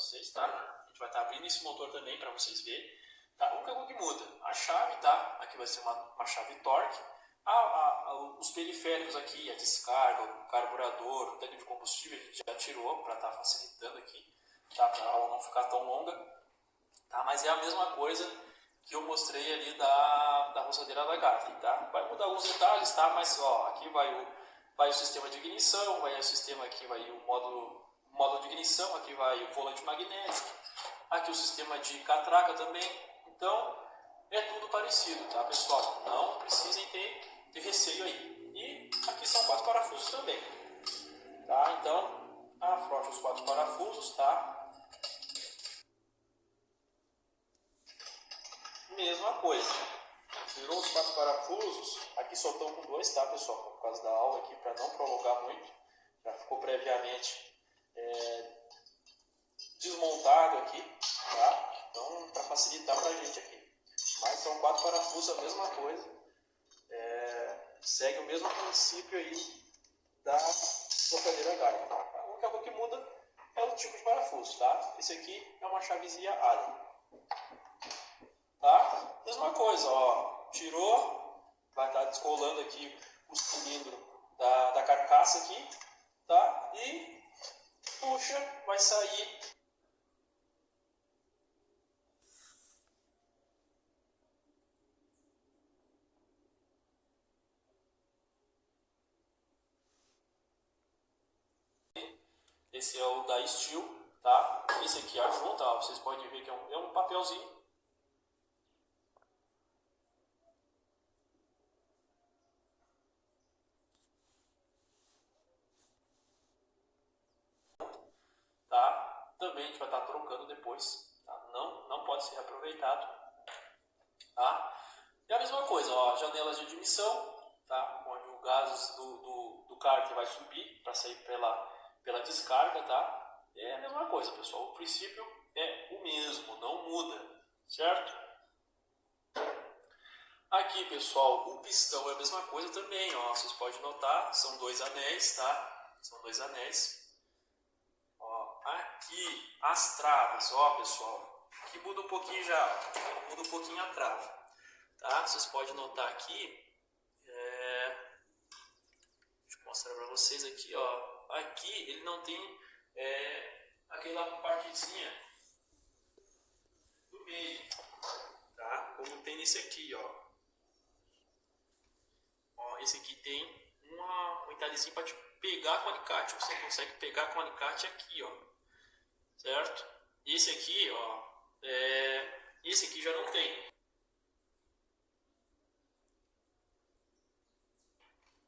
vocês, tá? A gente vai estar abrindo esse motor também para vocês verem. Tá? A única coisa que muda, a chave, tá? Aqui vai ser uma chave torque. Os periféricos aqui, a descarga, o carburador, o tanque de combustível, a gente já tirou para estar facilitando aqui, tá? Para a aula não ficar tão longa, tá? Mas é a mesma coisa que eu mostrei ali da roçadeira da Gartner, tá? Vai mudar alguns detalhes, tá? Mas ó, aqui vai o sistema de ignição, vai o sistema aqui, vai o módulo de ignição, aqui vai o volante magnético, aqui o sistema de catraca também. Então é tudo parecido, tá, pessoal? Não precisem ter receio aí. E aqui são 4 parafusos também, tá? Então afrouxe os 4 parafusos, tá? Mesma coisa, tirou os 4 parafusos, aqui só estão com 2, tá, pessoal? Por causa da aula aqui, para não prolongar muito, já ficou previamente desmontado aqui, tá? Então, para facilitar para a gente aqui. Mas são 4 parafusos, a mesma coisa, segue o mesmo princípio aí da roçadeira Gartner. A única coisa que muda é o tipo de parafuso, tá? Esse aqui é uma chavezinha Allen. Tá? Mesma coisa, ó, tirou, vai estar descolando aqui o cilindro da carcaça aqui, tá? E puxa, vai sair esse é o da Steel, tá? Esse aqui é a junta, ó, vocês podem ver que é um papelzinho. Tá? Também a gente vai estar trocando depois, tá? Não pode ser reaproveitado, tá? E a mesma coisa, ó, janelas de admissão, tá? Onde o gás do cárter vai subir para sair pela descarga, tá? É a mesma coisa, pessoal. O princípio é o mesmo, não muda, certo? Aqui, pessoal, o pistão é a mesma coisa também, ó. Vocês podem notar, são 2 anéis, tá? São 2 anéis. Aqui as travas, ó, pessoal, aqui muda um pouquinho já, muda um pouquinho a trava, tá? Vocês podem notar aqui, deixa eu mostrar para vocês aqui, ó, aqui ele não tem aquela partezinha do meio, tá? Como tem nesse aqui, ó, esse aqui tem um entalhezinho para te pegar com o alicate, você consegue pegar com o alicate aqui, ó. Certo? Esse aqui, ó, esse aqui já não tem.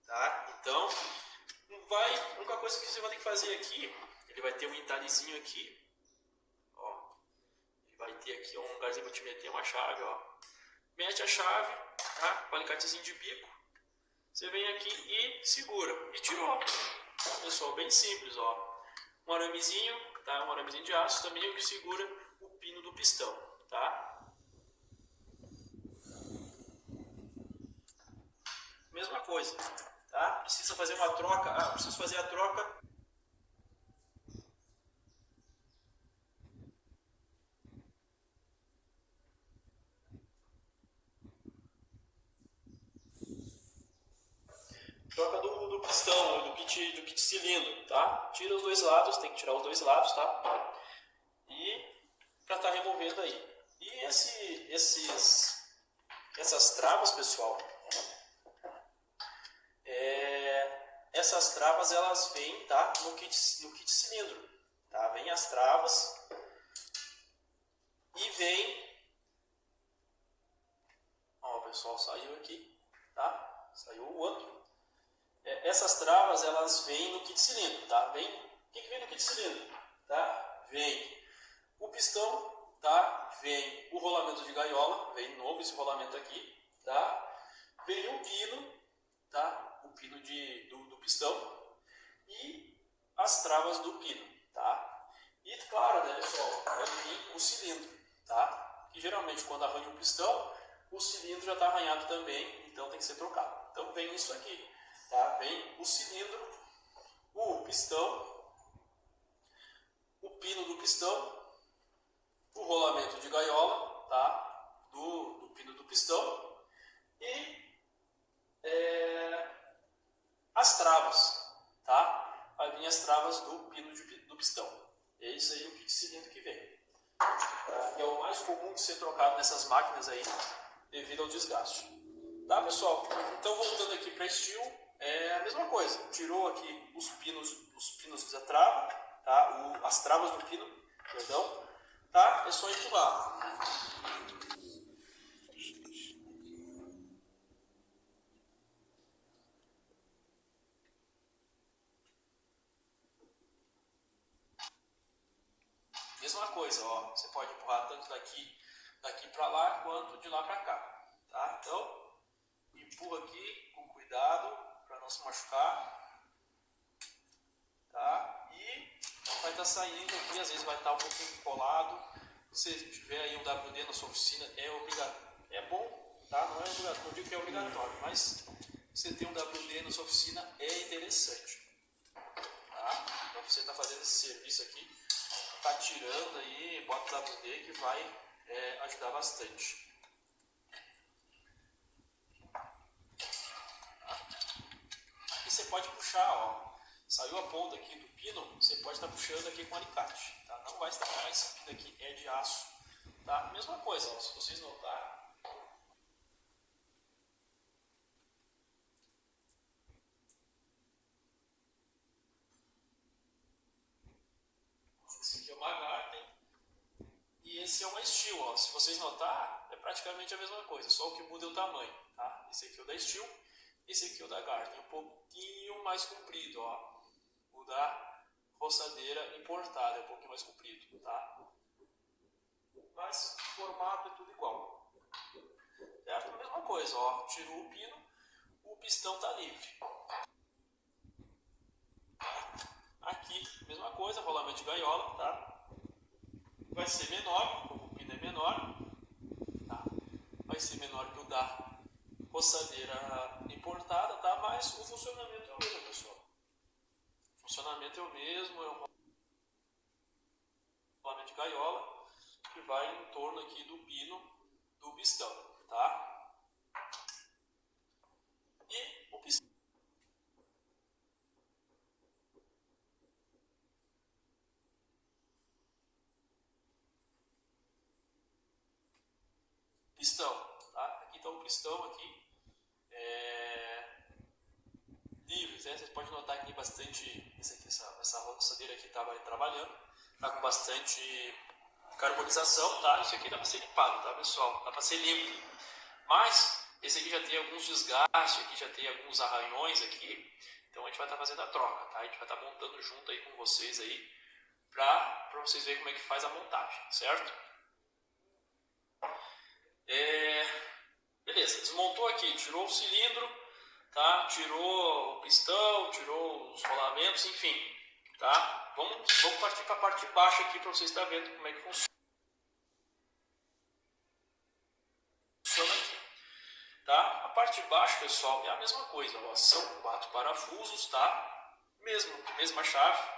Tá? Então, a única coisa que você vai ter que fazer aqui, ele vai ter um entalhezinho aqui, ó. Ele vai ter aqui um lugarzinho para te meter uma chave, ó. Mete a chave, tá? Com o alicatezinho de bico. Você vem aqui e segura. E tirou. Pessoal, bem simples, ó. Um aramezinho, tá? Um aramezinho de aço também que segura o pino do pistão, tá? Mesma coisa, tá? Precisa fazer uma troca, preciso fazer a troca do pistão, do kit cilindro, tá? Tira os dois lados, tem que tirar os dois lados, tá? E para estar removendo aí. E essas travas, pessoal, essas travas elas vêm, tá? No kit cilindro, tá? Vem as travas e vem, ó, pessoal, saiu aqui, tá? Saiu o outro. Essas travas elas vêm no kit cilindro, tá? O que vem no kit cilindro? Tá? Vem o pistão, tá? Vem o rolamento de gaiola, vem novo esse rolamento aqui, tá? Vem o pino, tá? O pino do pistão e as travas do pino, tá? E claro, né, pessoal, vai vir o cilindro, tá? Que geralmente quando arranha o pistão, o cilindro já está arranhado também, então tem que ser trocado. Então vem isso aqui. Tá? Vem o cilindro, o pistão, o pino do pistão o rolamento de gaiola, tá? Do pino do pistão e as travas, tá? Vai vir as travas do pino do pistão. É isso aí o kit cilindro que vem. É o mais comum de ser trocado nessas máquinas aí devido ao desgaste. Tá, pessoal? Então, voltando aqui para estilo, é a mesma coisa. Tirou aqui os pinos da trava, tá? As travas do pino, perdão, tá? É só empurrar. Mesma coisa, ó. Você pode empurrar tanto daqui para lá quanto de lá para cá, tá? Então, empurra aqui com cuidado para não se machucar, tá? E vai estar saindo aqui, às vezes vai estar um pouquinho colado. Se você tiver aí um WD na sua oficina, é bom, tá? Não é obrigatório, não digo que é obrigatório, mas você ter um WD na sua oficina é interessante, tá? Então você está fazendo esse serviço aqui, tá tirando aí, bota o WD que vai ajudar bastante. Aqui você pode puxar, ó. Saiu a ponta aqui do pino, você pode estar puxando aqui com alicate, tá? Não vai estragar, esse pino aqui é de aço, tá? Mesma coisa, ó, se vocês notarem. Esse aqui é uma Garden e esse é uma Steel, ó. Se vocês notarem, é praticamente a mesma coisa, só o que muda é o tamanho, tá? Esse aqui é o da Steel, esse aqui é o da Garden, um pouquinho mais comprido, ó. O da roçadeira importada é um pouquinho mais comprido, tá? Mas o formato é tudo igual. É a mesma coisa, ó. Tirou o pino, o pistão tá livre. Aqui, mesma coisa, rolamento de gaiola, tá? Vai ser menor, como o pino é menor, tá? Vai ser menor que o da roçadeira importada, tá? Mas o funcionamento é o mesmo, pessoal. O funcionamento é o mesmo, é um rolamento de gaiola que vai em torno aqui do pino do pistão, tá? E o pistão, tá? Aqui está o pistão aqui, livres, né? Vocês podem notar que tem bastante, essa roçadeira aqui está trabalhando, tá com bastante carbonização, tá? Isso aqui dá para ser limpado, tá, pessoal? Dá para ser limpo, mas esse aqui já tem alguns desgastes, aqui já tem alguns arranhões aqui, então a gente vai estar fazendo a troca, tá? A gente vai estar montando junto aí com vocês aí, para vocês verem como é que faz a montagem, certo? Beleza, desmontou aqui, tirou o cilindro, tá? Tirou o pistão, tirou os rolamentos, enfim, tá? Vamos partir para a parte de baixo aqui para vocês estarem vendo como é que funciona aqui, tá? A parte de baixo, pessoal, é a mesma coisa, ó, são 4 parafusos, tá? Mesma chave.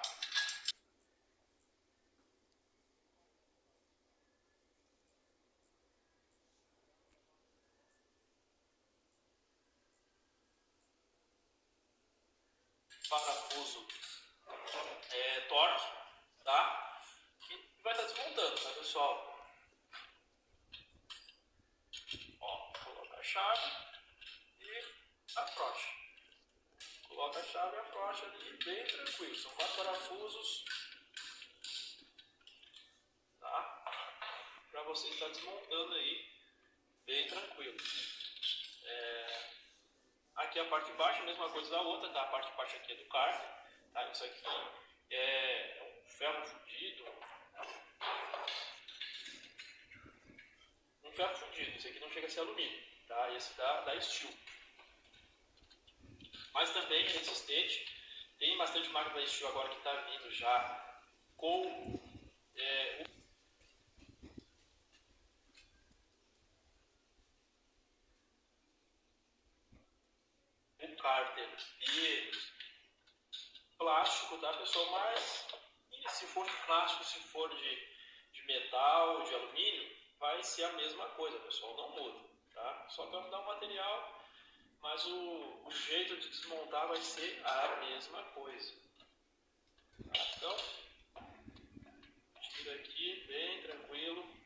Parafuso torque, tá? E vai estar desmontando, tá, pessoal? Ó, coloca a chave e afrouxa. Coloca a chave e afrouxa ali, bem tranquilo. São 4 parafusos, tá? Para você estar desmontando aí, bem tranquilo. Aqui a parte de baixo, a mesma coisa da outra, tá? A parte de baixo aqui é do cárter, tá? Isso aqui é um ferro fundido. Um ferro fundido, esse aqui não chega a ser alumínio, tá? Esse da Steel. Mas também é resistente. Tem bastante máquina da Steel agora que está vindo já com o cárter e plástico, tá, pessoal? Mas se for de plástico, se for de de metal, de alumínio, vai ser a mesma coisa, pessoal, não muda, tá? Só para mudar o material, mas o jeito de desmontar vai ser a mesma coisa. Tá? Então, tira aqui, bem tranquilo.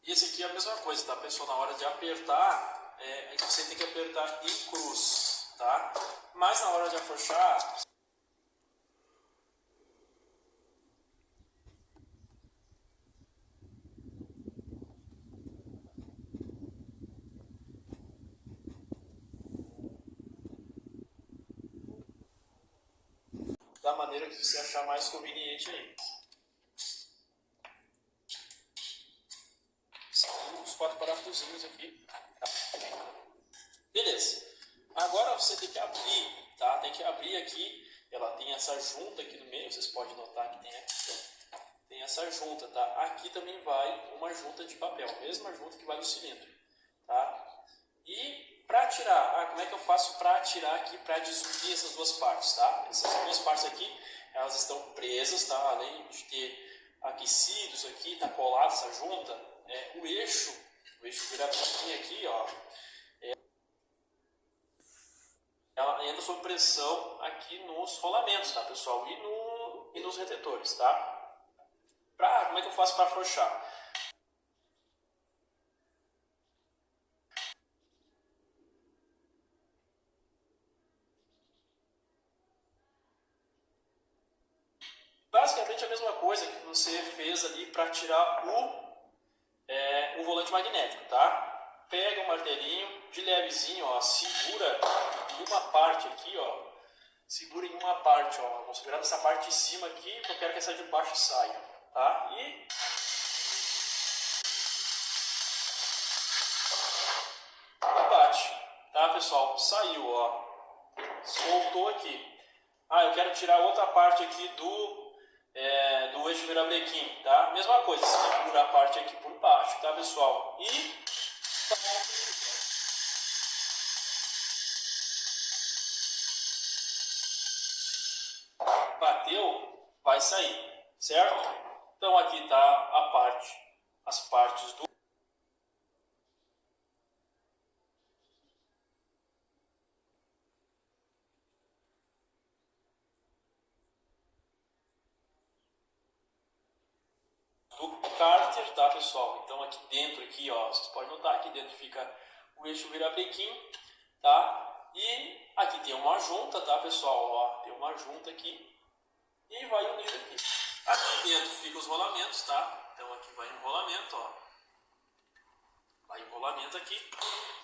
E esse aqui é a mesma coisa, tá, pessoal? Na hora de apertar, você tem que apertar em cruz, tá? Mas na hora de afrouxar, da maneira que você achar mais conveniente aí. São os 4 parafusinhos aqui. Beleza. Agora você tem que abrir, tá? Tem que abrir aqui. Ela tem essa junta aqui no meio, vocês podem notar que tem aqui. Tem essa junta, tá? Aqui também vai uma junta de papel, mesma junta que vai no cilindro, tá? E para tirar, como é que eu faço para tirar aqui, para desunir essas duas partes, tá? Essas duas partes aqui, elas estão presas, tá? Além de ter aquecido isso aqui, tá colado essa junta, o eixo viradozinho aqui, ó, ela entra sob pressão aqui nos rolamentos, tá, pessoal? E nos retentores, tá? Como é que eu faço para afrouxar? Basicamente a mesma coisa que você fez ali para tirar o volante magnético, tá? Pega o martelinho de levezinho, ó, segura em uma parte aqui, ó. Segura em uma parte, ó. Vou segurar nessa parte de cima aqui, porque eu quero que essa de baixo saia, tá? E bate, tá, pessoal? Saiu, ó. Soltou aqui. Eu quero tirar outra parte aqui do eixo virabrequim, tá? Mesma coisa, segura a parte aqui por baixo, tá, pessoal? E bateu, vai sair, certo? Então aqui tá as partes do cárter, tá, pessoal? Então aqui dentro, aqui, ó, vocês podem notar, aqui dentro fica o eixo virabrequim, tá? E aqui tem uma junta, tá, pessoal? Ó, tem uma junta aqui e vai unir aqui. Aqui dentro ficam os rolamentos, tá? Então aqui vai um rolamento, ó. Vai um rolamento aqui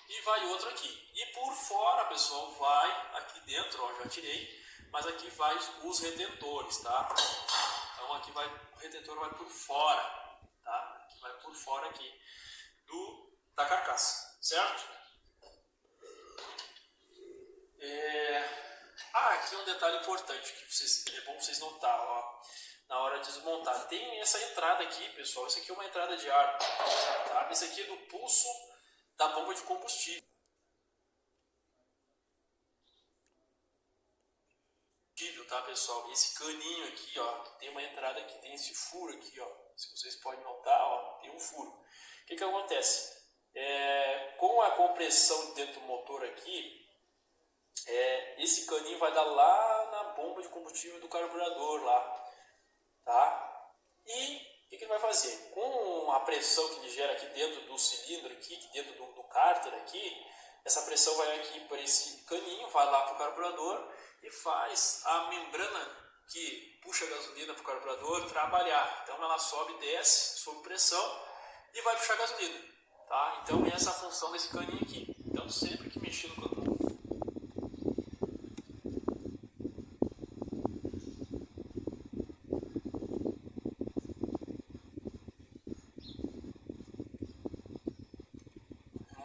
e vai outro aqui. E por fora, pessoal, vai aqui dentro, ó, já tirei, mas aqui vai os retentores, tá? Então aqui o retentor vai por fora, tá? Aqui vai por fora aqui da carcaça, certo? Aqui um detalhe importante que é bom vocês notar, ó, na hora de desmontar. Tem essa entrada aqui, pessoal. Isso aqui é uma entrada de ar, tá? Esse aqui é do pulso da bomba de combustível. Tá, pessoal? Esse caninho aqui, ó, tem uma entrada aqui, tem esse furo aqui, ó. Se vocês podem notar, ó, tem um furo. O que acontece? Com a compressão dentro do motor aqui, esse caninho vai dar lá na bomba de combustível do carburador lá, tá? E o que ele vai fazer? Com a pressão que ele gera aqui dentro do cilindro aqui dentro do cárter aqui, essa pressão vai aqui para esse caninho, vai lá para o carburador e faz a membrana que puxa a gasolina para o carburador trabalhar. Então ela sobe e desce sob pressão e vai puxar a gasolina, tá? Então essa é a função desse caninho aqui. Então sempre que mexer no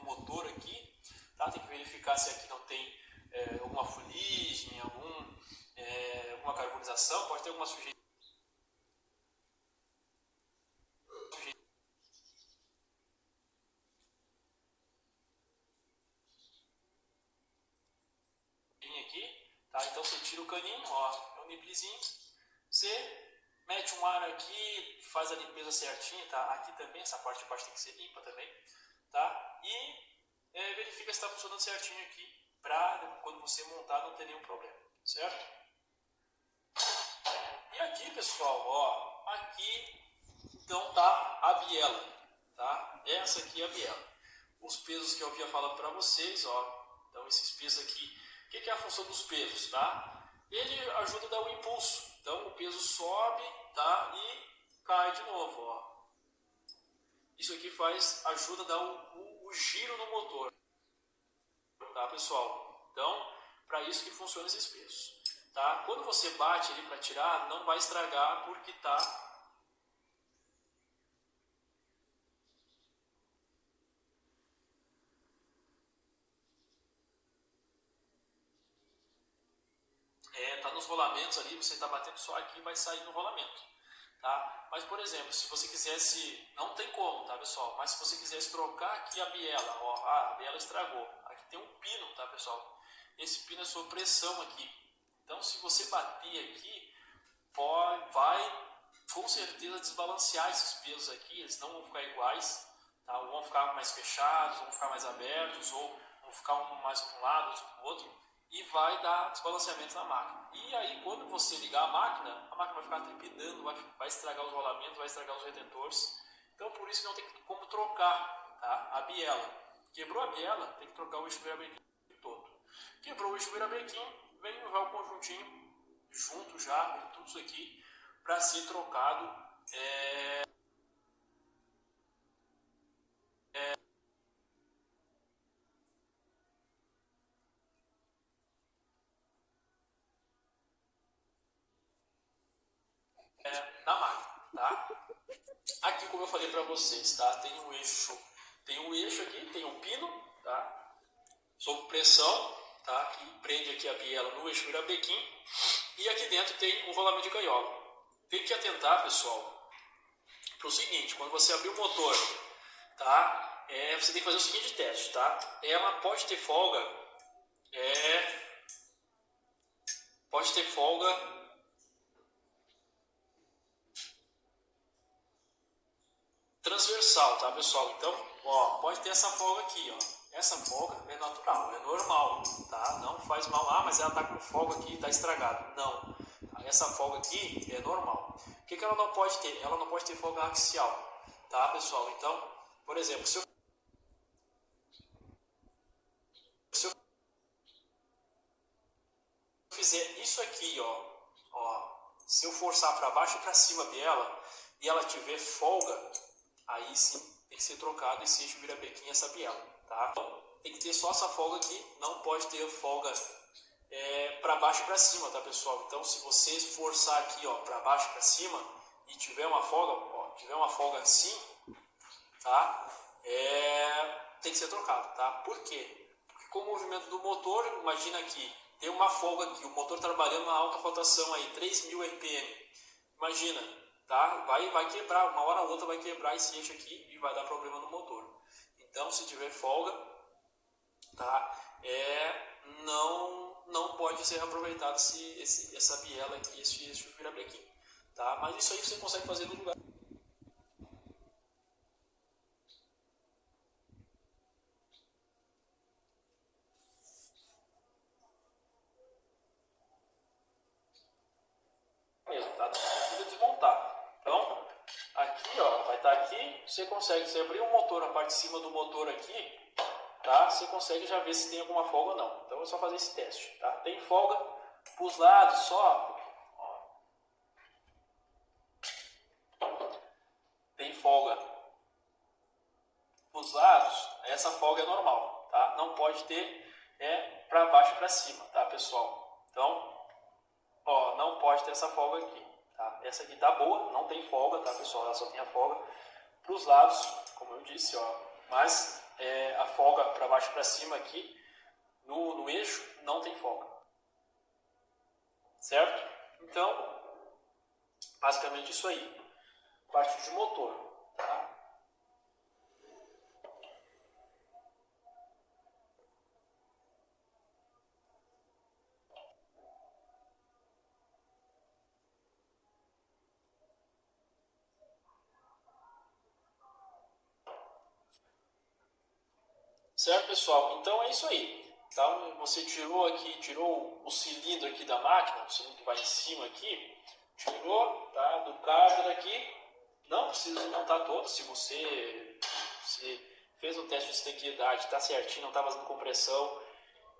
motor aqui, tá? Tem que verificar se aqui não tem alguma fuligem, alguma carbonização visualização, pode ter alguma sugestão aqui, tá? Então você tira o caninho, ó, é um niplezinho, você mete um ar aqui, faz a limpeza certinha, tá? Aqui também, essa parte de baixo tem que ser limpa também, tá? E verifica se está funcionando certinho aqui, para quando você montar não ter nenhum problema, certo? E aqui, pessoal, ó, aqui então tá a biela, tá? Essa aqui é a biela. Os pesos que eu havia falado para vocês, ó, então esses pesos aqui, o que é a função dos pesos, tá? Ele ajuda a dar o impulso, então o peso sobe, tá? E cai de novo, ó. Isso aqui ajuda a dar o giro no motor, tá, pessoal? Então, para isso que funcionam esses pesos, tá? Quando você bate ali para tirar, não vai estragar porque tá tá nos rolamentos ali, você está batendo só aqui, vai sair no rolamento, tá? Mas, por exemplo, se você quisesse, não tem como, tá, pessoal? Mas se você quisesse trocar aqui a biela, ó, a biela estragou. Aqui tem um pino, tá, pessoal? Esse pino é sob pressão aqui. Então, se você bater aqui, vai com certeza desbalancear esses pesos aqui, eles não vão ficar iguais, tá? Ou vão ficar mais fechados, ou vão ficar mais abertos, ou vão ficar um mais para um lado, outro para o outro, e vai dar desbalanceamento na máquina. E aí, quando você ligar a máquina vai ficar trepidando, vai estragar os rolamentos, vai estragar os retentores. Então, por isso não tem como trocar, tá? A biela. Quebrou a biela, tem que trocar o eixo virabrequim todo. Quebrou o eixo virabrequim, vem levar o conjuntinho junto já, vem tudo isso aqui, para ser trocado. Na máquina, tá? Aqui, como eu falei para vocês, tá? Tem um eixo aqui, tem um pino, tá? Sob pressão, tá? Que prende aqui a biela no eixo virabrequim, e aqui dentro tem um rolamento de gaiola. Tem que atentar, pessoal, para o seguinte: quando você abrir o motor, tá? Você tem que fazer o seguinte teste, tá? Ela pode ter folga, pode ter folga transversal, tá, pessoal? Então, ó, pode ter essa folga aqui, ó. Essa folga é natural, é normal, tá? Não faz mal, mas ela tá com folga aqui, tá estragada. Não. Essa folga aqui é normal. O que ela não pode ter? Ela não pode ter folga axial, tá, pessoal? Então, por exemplo, se eu fizer isso aqui, ó, se eu forçar para baixo e para cima dela e ela tiver folga, aí sim tem que ser trocado esse eixo virabrequim, essa biela, tá? Então, tem que ter só essa folga aqui, não pode ter folga para baixo e para cima, tá, pessoal? Então, se você forçar aqui, ó, para baixo e para cima e tiver uma folga assim, tá? Tem que ser trocado, tá? Por quê? Porque com o movimento do motor, imagina aqui, tem uma folga aqui, o motor trabalhando na alta rotação aí, 3.000 RPM. Imagina, tá? Vai quebrar, uma hora ou outra vai quebrar esse eixo aqui e vai dar problema no motor. Então, se tiver folga, tá? Não pode ser aproveitado essa biela aqui, esse virabrequim, tá? Mas isso aí você consegue fazer no lugar. Mesmo, tá? Não precisa desmontar. Então, aqui, ó, vai estar aqui, você abrir o motor, a parte de cima do motor aqui, tá? Você consegue já ver se tem alguma folga ou não. Então é só fazer esse teste, tá? Tem folga para os lados só, ó. Tem folga para os lados, essa folga é normal, tá? Não pode ter para baixo e para cima, tá, pessoal? Então, ó, não pode ter essa folga aqui, tá? Essa aqui tá boa, não tem folga, tá, pessoal? Ela só tem a folga para os lados, como eu disse, ó. Mas a folga para baixo e para cima aqui, no eixo, não tem folga. Certo? Então, Basicamente isso aí. Parte de motor, tá? Certo, pessoal? Então é isso aí. Então você tirou aqui, tirou o cilindro aqui da máquina, o cilindro que vai em cima aqui, tirou, tá? Do carro aqui. Não precisa desmontar todo. Se fez um teste de estequidade, está certinho, não está fazendo compressão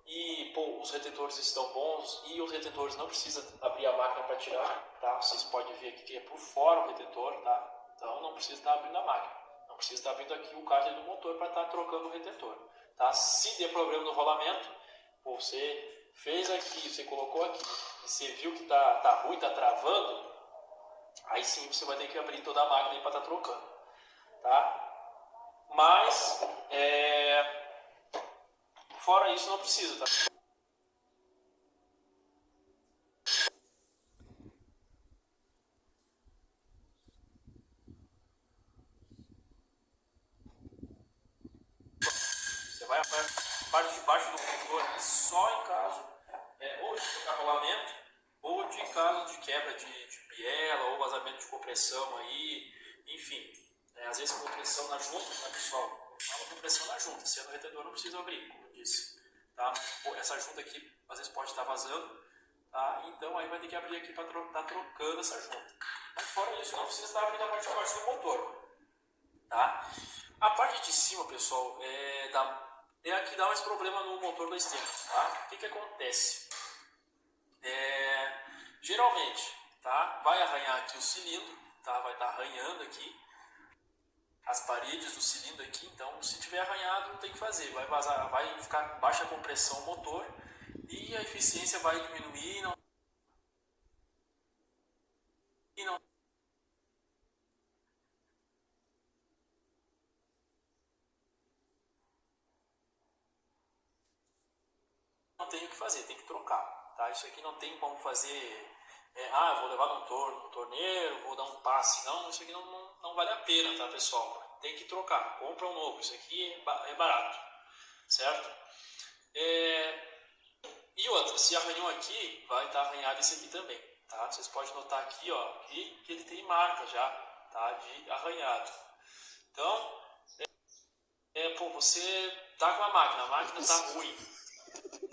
e pô, os retentores estão bons e os retentores não precisa abrir a máquina para tirar, tá? Vocês podem ver aqui que é por fora o retentor, tá? Então não precisa estar abrindo a máquina, não precisa estar abrindo aqui o cárter do motor para estar trocando o retentor, tá? Se der problema no rolamento, pô, você fez aqui, você colocou aqui, e você viu que tá ruim, tá travando, aí sim você vai ter que abrir toda a máquina para estar trocando, tá? Mas fora isso não precisa, tá? Você vai a parte de baixo do motor só em caso ou de trocar rolamento ou de caso de quebra de biela ou vazamento de compressão aí, enfim. Às vezes compressão na junta, né, pessoal? Fala compressão na junta, sendo o retentor não precisa abrir, como eu disse. Tá? Essa junta aqui às vezes pode estar vazando, tá? Então aí vai ter que abrir aqui para estar trocando essa junta. Mas fora isso, não precisa estar abrindo a parte de baixo do motor. Tá? A parte de cima, pessoal, é a que dá mais problema no motor da Stepnos, tá? O que acontece? Geralmente, tá? Vai arranhar aqui o cilindro, tá? Vai estar arranhando aqui as paredes do cilindro aqui, então se tiver arranhado não tem o que fazer, vai vazar, vai ficar baixa compressão o motor e a eficiência vai diminuir, não tem o que fazer, tem que trocar, tá? Isso aqui não tem como fazer, eu vou levar no torneiro, vou dar um passe, não, isso aqui não vale a pena, tá, pessoal? Tem que trocar, compra um novo, isso aqui é barato, certo? E outra, se arranhou aqui, vai estar arranhado esse aqui também, tá? Vocês podem notar aqui, ó, que ele tem marca já, tá? De arranhado. Então, você tá com a máquina tá ruim.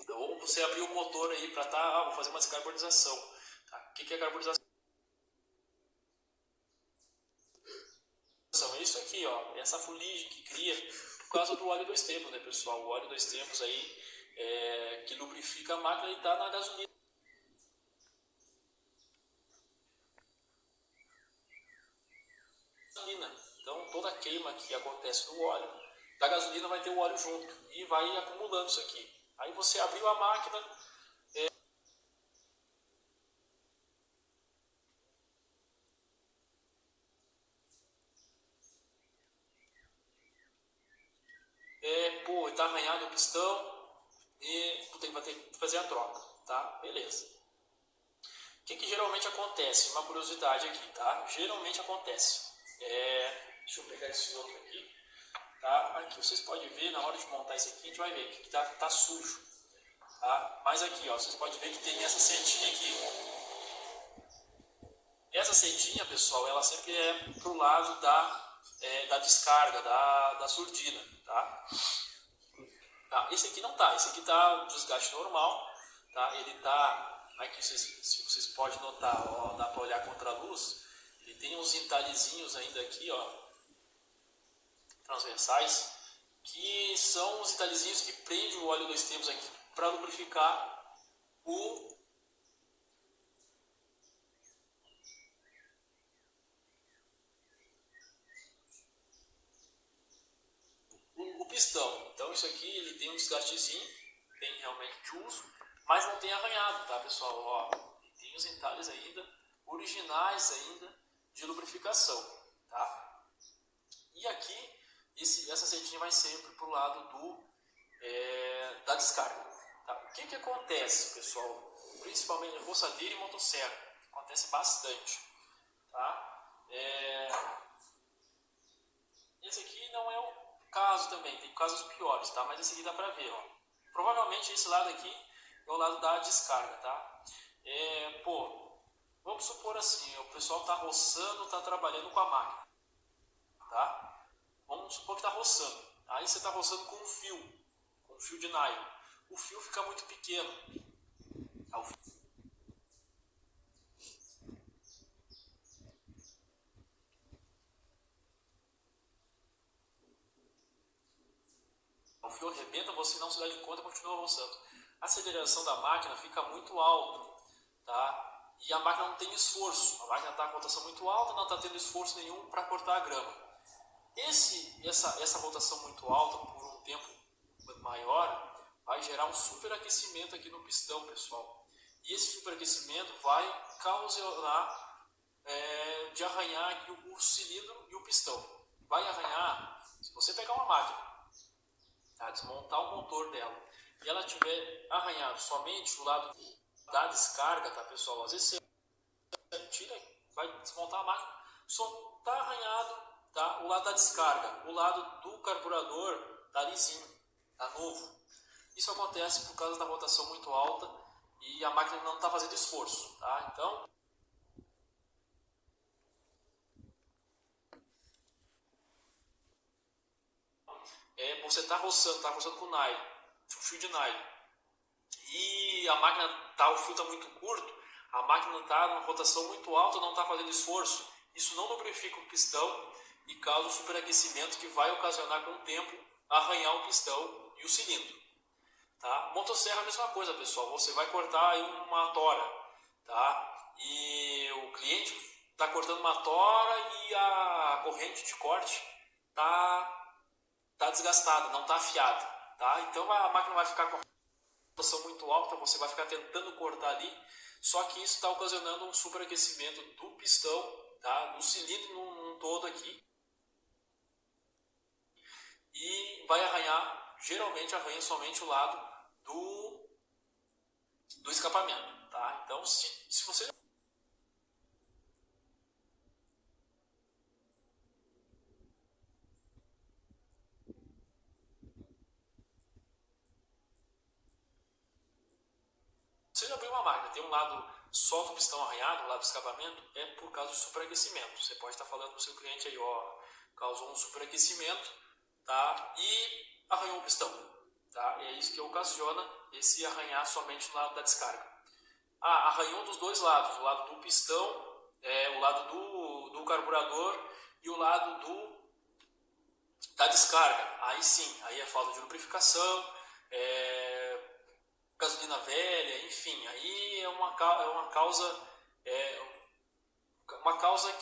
Ou você abriu o motor aí para vou fazer uma descarbonização. Tá? O que é carbonização? É isso aqui, ó, essa fuligem que cria por causa do óleo dois tempos, né, pessoal? O óleo dois tempos aí que lubrifica a máquina e está na gasolina. Então toda a queima que acontece no óleo, da gasolina vai ter o óleo junto e vai acumulando isso aqui. Aí você abriu a máquina, está arranhado o pistão e vai ter que fazer a troca, tá? Beleza. O que geralmente acontece? Uma curiosidade aqui, tá? Geralmente acontece. Deixa eu pegar esse outro aqui. Tá? Aqui vocês podem ver, na hora de montar esse aqui, a gente vai ver que tá sujo. Tá? Mas aqui, ó, vocês podem ver que tem essa setinha aqui. Essa setinha, pessoal, ela sempre é pro lado da descarga, da surdina. Tá? Esse aqui não tá, esse aqui tá desgaste normal. Tá? Ele tá, aqui se vocês podem notar, ó, dá para olhar contra a luz, ele tem uns entalhezinhos ainda aqui, ó, transversais, que são os entalhezinhos que prendem o óleo dois tempos aqui para lubrificar o pistão. Então isso aqui ele tem um desgastezinho, tem realmente de uso, mas não tem arranhado, tá, pessoal? Ó, tem os entalhes ainda, originais ainda, de lubrificação, tá? E aqui, essa setinha vai sempre pro lado da descarga. Tá? O que acontece, pessoal? Principalmente em roçadeira e motosserra, acontece bastante. tá? Esse aqui não é o caso também, tem casos piores, tá? Mas esse aqui dá pra ver, ó. Provavelmente esse lado aqui é o lado da descarga, tá? Vamos supor assim, o pessoal tá roçando, tá trabalhando com a máquina, tá? Vamos supor que tá roçando. Aí você tá roçando com um fio de nylon. O fio fica muito pequeno. O fio arrebenta, você não se dá de conta e continua roçando. A aceleração da máquina fica muito alta, tá? E a máquina não tem esforço. A máquina está com rotação muito alta, não está tendo esforço nenhum para cortar a grama. Essa rotação muito alta por um tempo maior vai gerar um superaquecimento aqui no pistão, pessoal. E esse superaquecimento vai causar de arranhar aqui o cilindro e o pistão. Vai arranhar, se você pegar uma máquina, tá, desmontar o motor dela, e ela tiver arranhado somente o lado da descarga, tá, pessoal? Às vezes você tira, vai desmontar a máquina, só tá arranhado, tá, o lado da descarga, o lado do carburador tá lisinho, tá novo. Isso acontece por causa da rotação muito alta e a máquina não está fazendo esforço, tá? Então, você está roçando com nylon, fio de nylon, e a máquina o fio está muito curto, a máquina está numa rotação muito alta, não está fazendo esforço. Isso não lubrifica o pistão e causa um superaquecimento que vai ocasionar com o tempo arranhar o pistão e o cilindro. Tá? Motosserra é a mesma coisa, pessoal. Você vai cortar aí uma tora, tá? E o cliente está cortando uma tora e a corrente de corte tá desgastada, não está afiada, tá? Então a máquina vai ficar com a rotação muito alta, você vai ficar tentando cortar ali, só que isso está ocasionando um superaquecimento do pistão, tá? Do cilindro num todo aqui, e vai arranhar, geralmente arranha somente o lado do escapamento, tá? Então se você já abriu uma máquina, tem um lado solta o pistão arranhado, o lado do escapamento, é por causa do superaquecimento. Você pode estar falando para o seu cliente aí, ó, causou um superaquecimento, tá? E arranhou o pistão, tá? É isso que ocasiona esse arranhar somente no lado da descarga. Arranhou dos dois lados, o lado do pistão, o lado do carburador e o lado da descarga. Aí sim, aí é falta de lubrificação, gasolina velha, enfim, aí é uma causa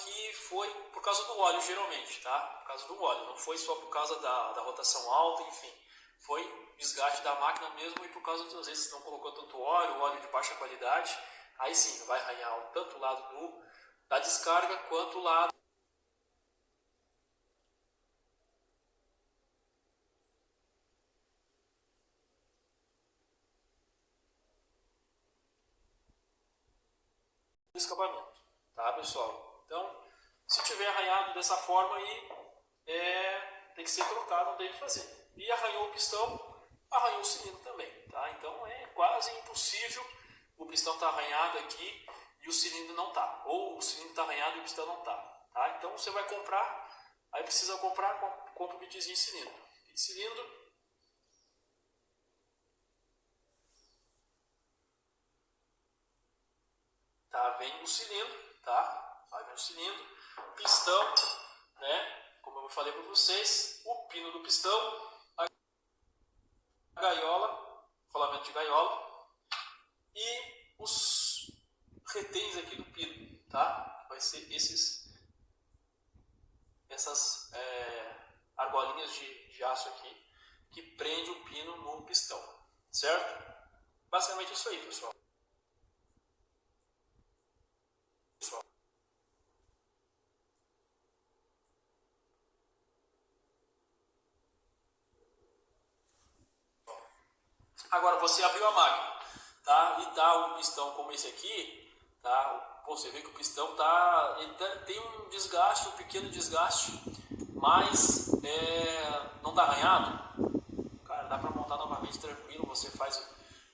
que foi por causa do óleo, geralmente, tá? Por causa do óleo, não foi só por causa da rotação alta, enfim, foi desgaste da máquina mesmo e por causa de, às vezes, não colocou tanto óleo de baixa qualidade, aí sim, vai arranhar tanto o lado da descarga quanto o lado do escapamento, tá, pessoal? Então, se tiver arranhado dessa forma aí, tem que ser trocado, não tem que fazer. E arranhou o pistão, arranhou o cilindro também, tá? Então é quase impossível o pistão estar arranhado aqui e o cilindro não tá, ou o cilindro está arranhado e o pistão não tá? Então você vai comprar, aí precisa comprar, compra o kitzinho de cilindro. Kit de cilindro, tá? Vem o cilindro, tá? Vai vir o cilindro, pistão, né? Como eu falei para vocês, o pino do pistão, a gaiola, rolamento de gaiola e os reténs aqui do pino, tá? Vai ser essas argolinhas de aço aqui que prende o pino no pistão, certo? Basicamente isso aí, pessoal. Agora você abriu a máquina, tá? E tá um pistão como esse aqui, tá? Pô, você vê que o pistão tem um desgaste, um pequeno desgaste, mas não está arranhado. Cara, dá para montar novamente tranquilo. Você faz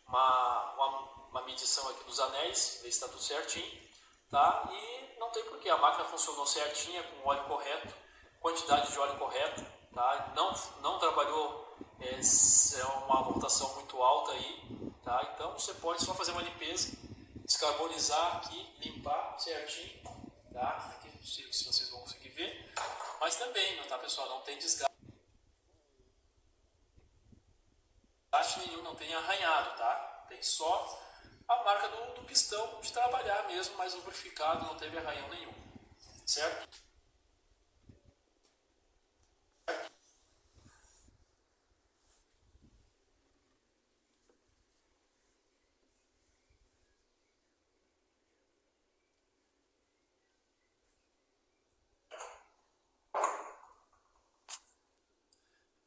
uma medição aqui dos anéis, ver se está tudo certinho, tá? E não tem porquê, a máquina funcionou certinha, com o óleo correto, quantidade de óleo correta, tá? Não trabalhou uma rotação muito alta aí, tá? Então você pode só fazer uma limpeza, descarbonizar aqui, limpar certinho, tá? Aqui, não sei se vocês vão conseguir ver, mas também, tá, pessoal, não tem desgaste nenhum, não tem arranhado, tá? Tem só a marca do pistão de trabalhar mesmo, mas lubrificado, não teve arranhão nenhum, certo?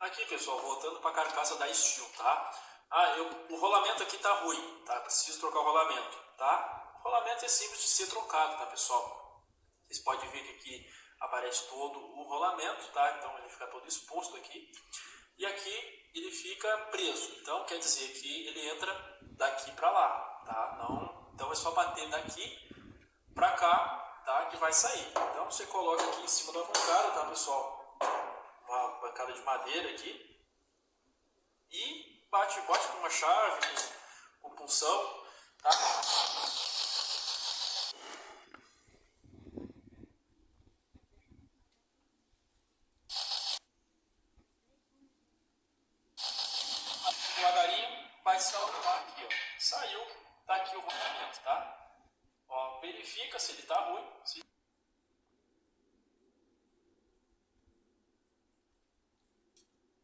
Aqui, pessoal, voltando para a carcaça da Steel, tá? O rolamento aqui tá ruim, tá? Preciso trocar o rolamento, tá? O rolamento é simples de ser trocado, tá, pessoal? Vocês podem ver que aqui aparece todo o rolamento, tá? Então ele fica todo exposto aqui. E aqui ele fica preso, então quer dizer que ele entra daqui para lá, tá? Então é só bater daqui para cá, tá? Que vai sair. Então você coloca aqui em cima da bancada, tá, pessoal? Uma bancada de madeira aqui e bate com uma chave, com punção, tá? Devagarinho vai salvar aqui, ó. Saiu, tá aqui o rolamento, tá? Ó, verifica se ele tá ruim.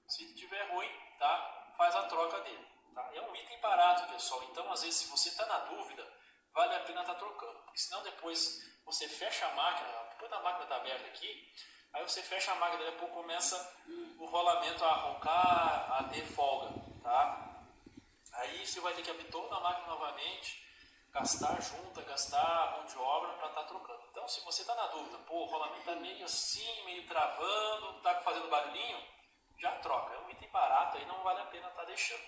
Se tiver ruim, tá? Faz a troca dele, tá? É um item barato, pessoal. Então, às vezes, se você está na dúvida, vale a pena estar trocando. Porque senão depois você fecha a máquina, depois a máquina está aberta aqui, aí você fecha a máquina, e depois começa o rolamento a roncar, a ter folga, tá? Aí você vai ter que abrir toda a máquina novamente, gastar junta, gastar mão de obra para estar trocando. Então, se você está na dúvida, pô, o rolamento está meio assim, meio travando, está fazendo barulhinho, já troca. É um item barato, aí não vale a pena estar deixando.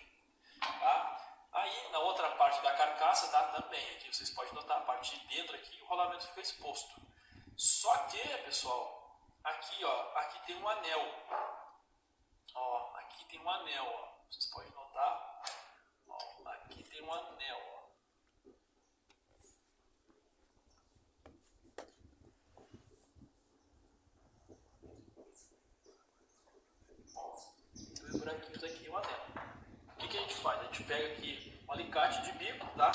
Tá? Aí, na outra parte da carcaça, tá? Também, aqui vocês podem notar, a parte de dentro aqui, o rolamento fica exposto. Só que, pessoal, aqui, ó, aqui tem um anel. Ó, aqui tem um anel, ó. Vocês podem notar. Ó, aqui tem um anel, ó. Buraquinhos aqui, um anel. O que a gente faz? A gente pega aqui um alicate de bico, tá?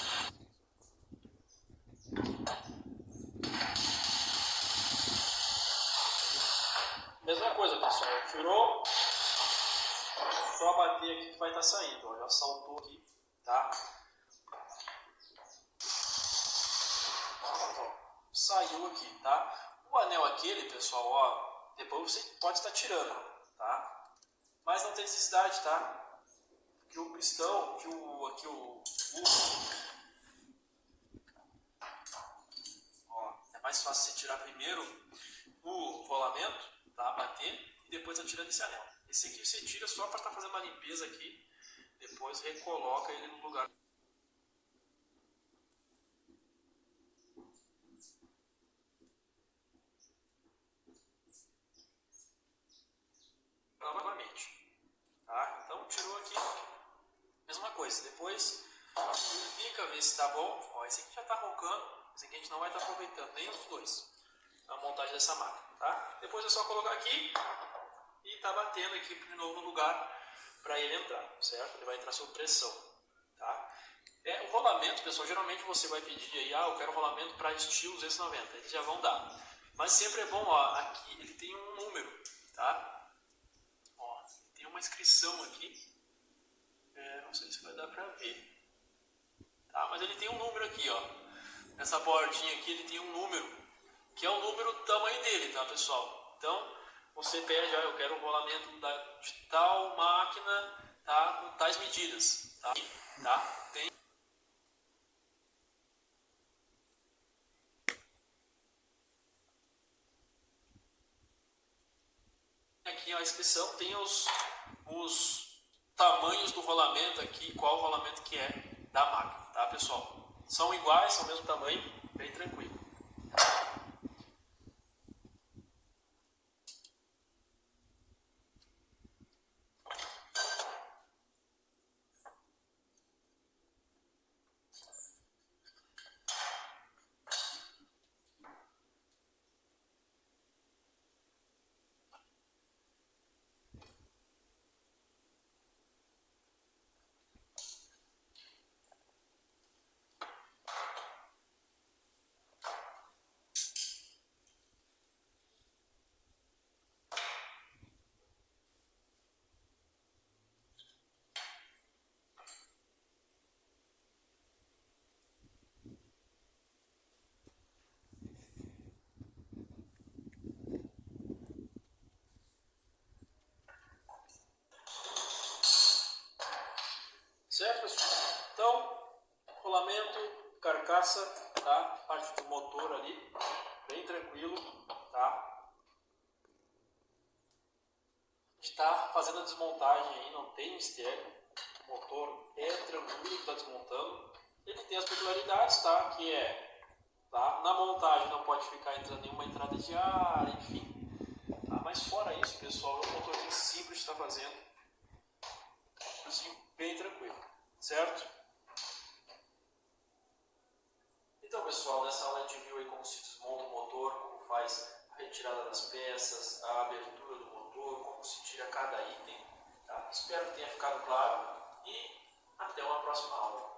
Mesma coisa, pessoal. Tirou, só bater aqui que vai estar saindo. Ó, já saltou aqui, tá? Ó, saiu aqui, tá? O anel aquele, pessoal, ó, depois você pode estar tirando, tá? Mas não tem necessidade, tá? Que o pistão, ó, é mais fácil você tirar primeiro o rolamento, tá? Bater e depois atirar nesse anel. Esse aqui você tira só para estar fazendo uma limpeza aqui, depois recoloca ele no lugar. Novamente, tá? Então tirou aqui, mesma coisa. Depois verifica, ver se tá bom. Ó, esse aqui já tá roncando, esse aqui a gente não vai estar aproveitando nem os dois a montagem dessa máquina, tá? Depois é só colocar aqui e tá batendo aqui de novo no lugar para ele entrar, certo? Ele vai entrar sob pressão, tá? O rolamento, pessoal, geralmente você vai pedir aí, eu quero rolamento para estilo 290, eles já vão dar. Mas sempre é bom, ó, aqui ele tem um número, tá? Ó, tem uma inscrição aqui, não sei se vai dar para ver, tá? Mas ele tem um número aqui, ó, nessa bordinha aqui ele tem um número, que é o número do tamanho dele, tá, pessoal? Então, você pede, eu quero um rolamento de tal máquina, tá, com tais medidas, tá? Tem aqui a inscrição, tem os tamanhos do rolamento aqui, qual o rolamento que é da máquina, tá pessoal? São iguais, são o mesmo tamanho, bem tranquilo. Certo, pessoal? Então, rolamento, carcaça, tá? Parte do motor ali, bem tranquilo, tá? A gente está fazendo a desmontagem aí, não tem mistério. O motor é tranquilo, está desmontando. Ele tem as peculiaridades, tá? Que é, tá? Na montagem não pode ficar entrando nenhuma entrada de ar, enfim. Tá? Mas fora isso, pessoal, é um motorzinho simples de estar fazendo. Assim, bem tranquilo, certo? Então, pessoal, nessa aula a gente viu aí como se desmonta o motor, como faz a retirada das peças, a abertura do motor, como se tira cada item. Tá? Espero que tenha ficado claro e até uma próxima aula.